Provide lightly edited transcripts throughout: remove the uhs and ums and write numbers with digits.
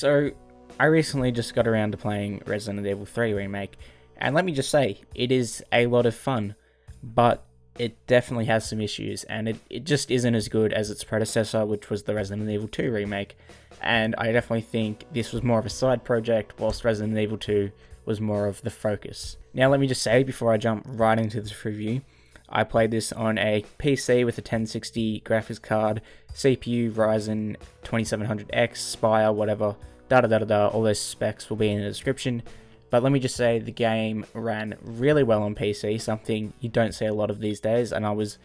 So, I recently just got around to playing Resident Evil 3 Remake, and let me just say, it is a lot of fun, but it definitely has some issues, and it just isn't as good as its predecessor, which was the Resident Evil 2 Remake, and I definitely think this was more of a side project, whilst Resident Evil 2 was more of the focus. Now let me just say, before I jump right into this review, I played this on a PC with a 1060 graphics card, CPU Ryzen 2700X, Spire, whatever, all those specs will be in the description. But let me just say, the game ran really well on PC, something you don't see a lot of these days, and I was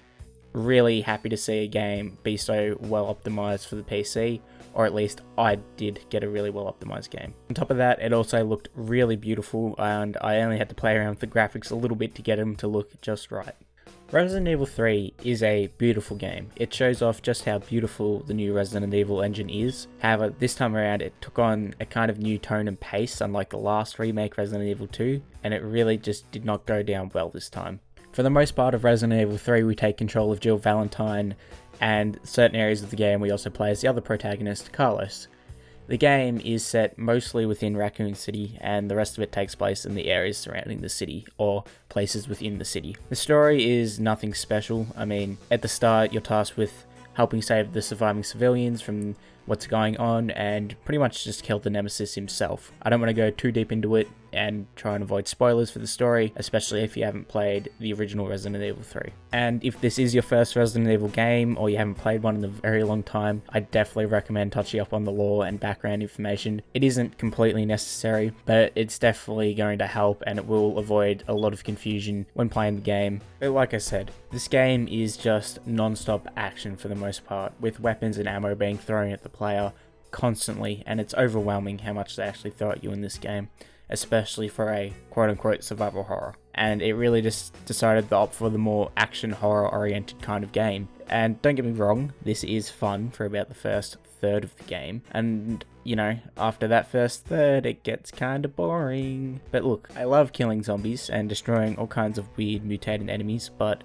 really happy to see a game be so well optimized for the PC, or at least I did get a really well optimized game. On top of that, it also looked really beautiful, and I only had to play around with the graphics a little bit to get them to look just right. Resident Evil 3 is a beautiful game. It shows off just how beautiful the new Resident Evil engine is. However, this time around it took on a kind of new tone and pace, unlike the last remake, Resident Evil 2, and it really just did not go down well this time. For the most part of Resident Evil 3, we take control of Jill Valentine, and certain areas of the game we also play as the other protagonist, Carlos. The game is set mostly within Raccoon City, and the rest of it takes place in the areas surrounding the city, or places within the city. The story is nothing special. I mean, at the start you're tasked with helping save the surviving civilians from what's going on, and pretty much just kill the Nemesis himself. I don't want to go too deep into it and try and avoid spoilers for the story, especially if you haven't played the original Resident Evil 3. And if this is your first Resident Evil game, or you haven't played one in a very long time, I definitely recommend touching up on the lore and background information. It isn't completely necessary, but it's definitely going to help, and it will avoid a lot of confusion when playing the game. But like I said, this game is just non-stop action for the most part, with weapons and ammo being thrown at the player constantly, and it's overwhelming how much they actually throw at you in this game, especially for a quote-unquote survival horror. And it really just decided to opt for the more action horror oriented kind of game. And don't get me wrong, this is fun for about the first third of the game, and you know, after that first third it gets kinda boring. But look, I love killing zombies and destroying all kinds of weird mutated enemies, but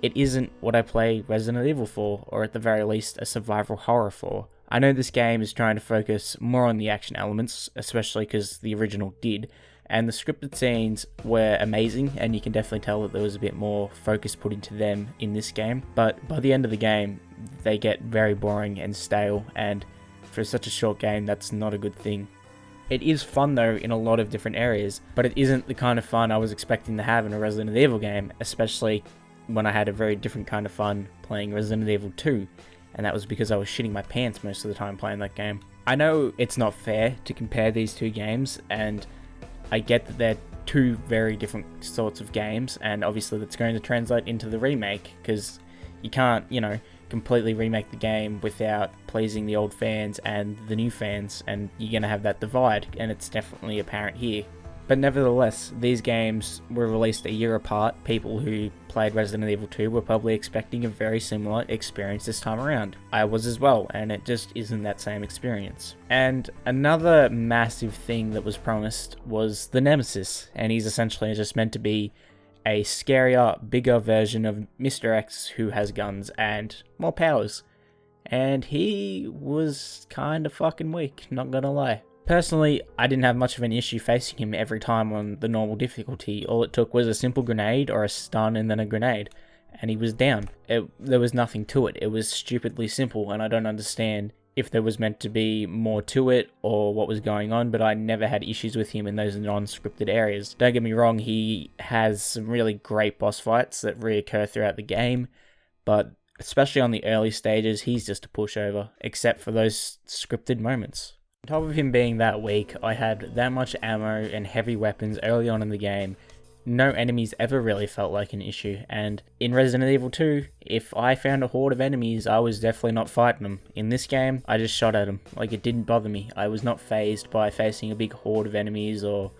it isn't what I play Resident Evil for, or at the very least a survival horror for. I know this game is trying to focus more on the action elements, especially because the original did, and the scripted scenes were amazing, and you can definitely tell that there was a bit more focus put into them in this game, but by the end of the game, they get very boring and stale, and for such a short game, that's not a good thing. It is fun though in a lot of different areas, but it isn't the kind of fun I was expecting to have in a Resident Evil game, especially when I had a very different kind of fun playing Resident Evil 2. And that was because I was shitting my pants most of the time playing that game. I know it's not fair to compare these two games, and I get that they're two very different sorts of games, and obviously that's going to translate into the remake, because you can't, completely remake the game without pleasing the old fans and the new fans, and you're going to have that divide, and it's definitely apparent here. But nevertheless, these games were released a year apart. People who played Resident Evil 2 were probably expecting a very similar experience this time around. I was as well, and it just isn't that same experience. And another massive thing that was promised was the Nemesis, and he's essentially just meant to be a scarier, bigger version of Mr. X who has guns and more powers. And he was kinda fucking weak, not gonna lie. Personally, I didn't have much of an issue facing him every time on the normal difficulty. All it took was a simple grenade or a stun and then a grenade, and he was down. There was nothing to it. It was stupidly simple, and I don't understand if there was meant to be more to it or what was going on, but I never had issues with him in those non-scripted areas. Don't get me wrong, he has some really great boss fights that reoccur throughout the game, but especially on the early stages, he's just a pushover, except for those scripted moments. On top of him being that weak, I had that much ammo and heavy weapons early on in the game. No enemies ever really felt like an issue, and in Resident Evil 2, if I found a horde of enemies, I was definitely not fighting them. In this game, I just shot at them, like it didn't bother me. I was not fazed by facing a big horde of enemies or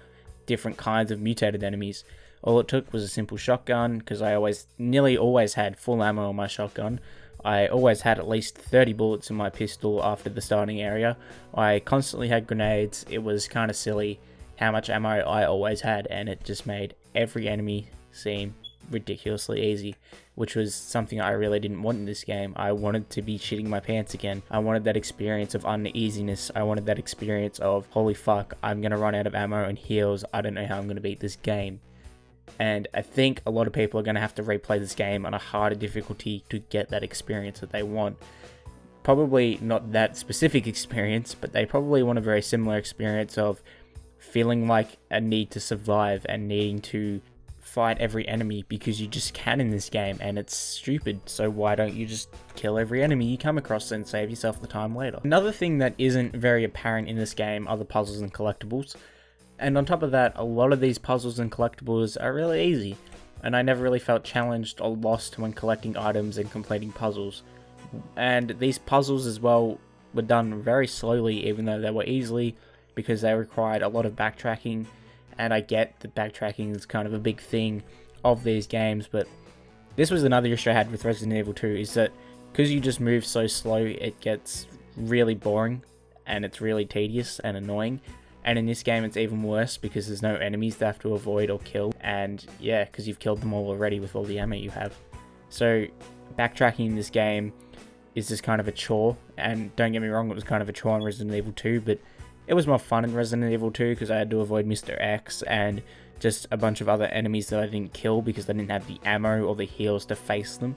different kinds of mutated enemies. All it took was a simple shotgun, because I nearly always had full ammo on my shotgun. I always had at least 30 bullets in my pistol after the starting area. I constantly had grenades. It was kind of silly how much ammo I always had, and it just made every enemy seem ridiculously easy, which was something I really didn't want in this game. I wanted to be shitting my pants again. I wanted that experience of uneasiness. I wanted that experience of, holy fuck, I'm going to run out of ammo and heals. I don't know how I'm going to beat this game. And I think a lot of people are going to have to replay this game on a harder difficulty to get that experience that they want. Probably not that specific experience, but they probably want a very similar experience of feeling like a need to survive and needing to fight every enemy because you just can in this game, and it's stupid. So why don't you just kill every enemy you come across and save yourself the time later? Another thing that isn't very apparent in this game are the puzzles and collectibles. And on top of that, a lot of these puzzles and collectibles are really easy, and I never really felt challenged or lost when collecting items and completing puzzles. And these puzzles as well were done very slowly, even though they were easily, because they required a lot of backtracking. And I get that backtracking is kind of a big thing of these games, but this was another issue I had with Resident Evil 2, is that because you just move so slow, it gets really boring, and it's really tedious and annoying. And in this game, it's even worse because there's no enemies to have to avoid or kill. And yeah, because you've killed them all already with all the ammo you have. So backtracking in this game is just kind of a chore. And don't get me wrong, it was kind of a chore in Resident Evil 2, but it was more fun in Resident Evil 2 because I had to avoid Mr. X and just a bunch of other enemies that I didn't kill because I didn't have the ammo or the heals to face them.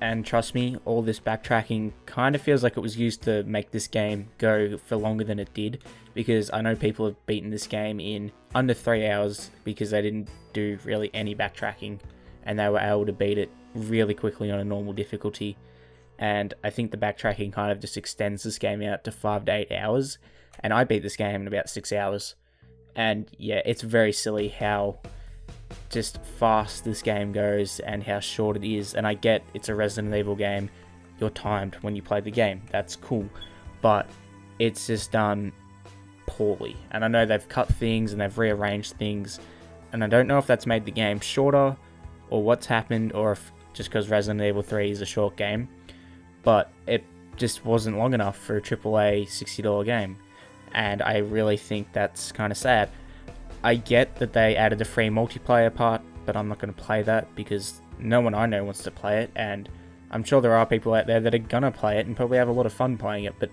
And trust me, all this backtracking kind of feels like it was used to make this game go for longer than it did, because I know people have beaten this game in under 3 hours because they didn't do really any backtracking, and they were able to beat it really quickly on a normal difficulty. And I think the backtracking kind of just extends this game out to 5 to 8 hours, and I beat this game in about 6 hours. And yeah, it's very silly how just fast this game goes and how short it is. And I get it's a Resident Evil game, you're timed when you play the game, that's cool, but it's just done poorly. And I know they've cut things and they've rearranged things, and I don't know if that's made the game shorter or what's happened, or if just because Resident Evil 3 is a short game, but it just wasn't long enough for a AAA $60 game, and I really think that's kind of sad. I get that they added a free multiplayer part, but I'm not going to play that because no one I know wants to play it, and I'm sure there are people out there that are going to play it and probably have a lot of fun playing it, but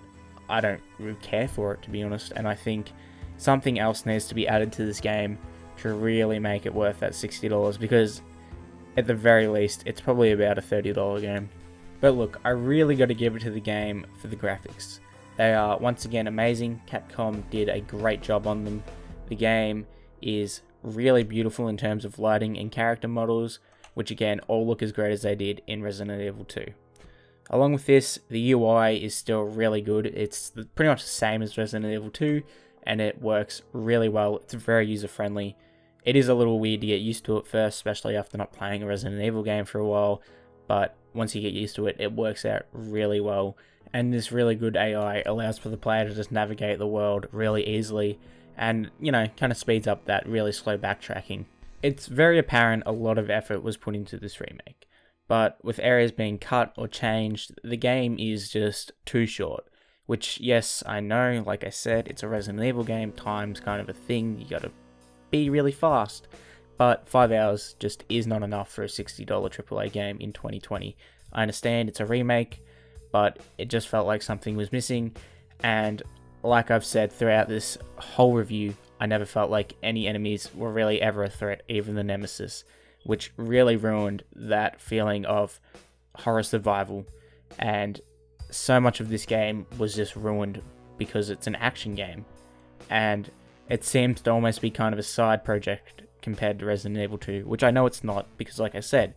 I don't really care for it, to be honest. And I think something else needs to be added to this game to really make it worth that $60, because at the very least it's probably about a $30 game. But look, I really got to give it to the game for the graphics. They are once again amazing. Capcom did a great job on them. The game is really beautiful in terms of lighting and character models, which again all look as great as they did in Resident Evil 2. Along with this, the UI is still really good. It's pretty much the same as Resident Evil 2, and it works really well. It's very user friendly. It is a little weird to get used to at first, especially after not playing a Resident Evil game for a while, but once you get used to it, it works out really well. And this really good AI allows for the player to just navigate the world really easily, and, you know, kind of speeds up that really slow backtracking. It's very apparent a lot of effort was put into this remake, but with areas being cut or changed, the game is just too short. Which, yes, I know, like I said, it's a Resident Evil game, time's kind of a thing, you gotta be really fast, but 5 hours just is not enough for a $60 AAA game in 2020. I understand it's a remake, but it just felt like something was missing, and like I've said throughout this whole review, I never felt like any enemies were really ever a threat, even the Nemesis, which really ruined that feeling of horror survival. And so much of this game was just ruined because it's an action game, and it seems to almost be kind of a side project compared to Resident Evil 2, which I know it's not, because like I said,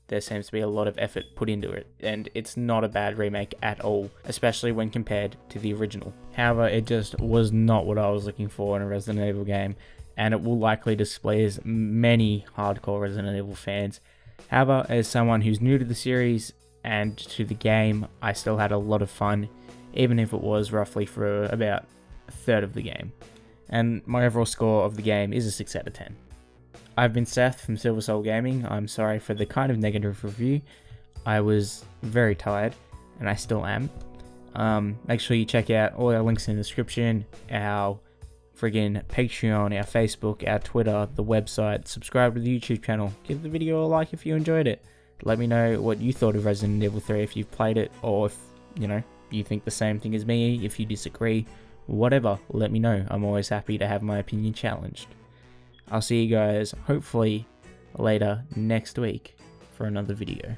there seems to be a lot of effort put into it, and it's not a bad remake at all, especially when compared to the original. However, it just was not what I was looking for in a Resident Evil game, and it will likely displease many hardcore Resident Evil fans. However, as someone who's new to the series and to the game, I still had a lot of fun, even if it was roughly for about a third of the game. And my overall score of the game is a 6 out of 10. I've been Seth from Silver Soul Gaming. I'm sorry for the kind of negative review. I was very tired, and I still am. Make sure you check out all our links in the description, our friggin' Patreon, our Facebook, our Twitter, the website, subscribe to the YouTube channel, give the video a like if you enjoyed it. Let me know what you thought of Resident Evil 3 if you've played it, or if, you think the same thing as me, if you disagree, whatever, let me know. I'm always happy to have my opinion challenged. I'll see you guys, hopefully, later next week for another video.